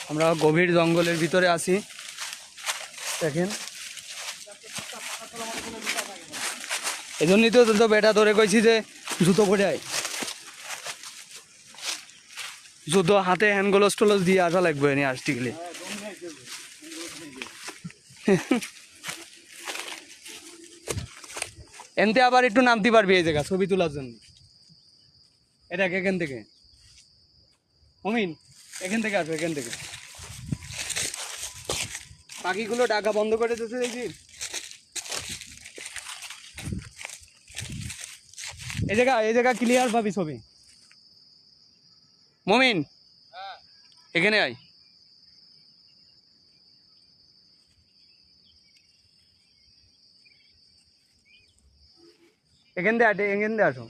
আমরা গভীর জঙ্গলের ভিতরে আছি দেখেন। এই জন্যই তো বেটা ধরে কইছি যে জুতো পরে আয়, জুতো হাতে হ্যান্ড গ্লোভস টোলস দিয়ে আসা লাগবে নি আসতে গেলে। এনতে আবার একটু নামতে পারবি এই জায়গা ছবি তোলার জন্য। এটা এখান থেকে অমিন, এখান থেকে আসবে, এখান থেকে পাখিগুলো ডাকা বন্ধ করে দিতে দেখি। এই জায়গা ক্লিয়ার পাবি ছবি। মমিন এখানে আয়, এখান দিয়ে আসো।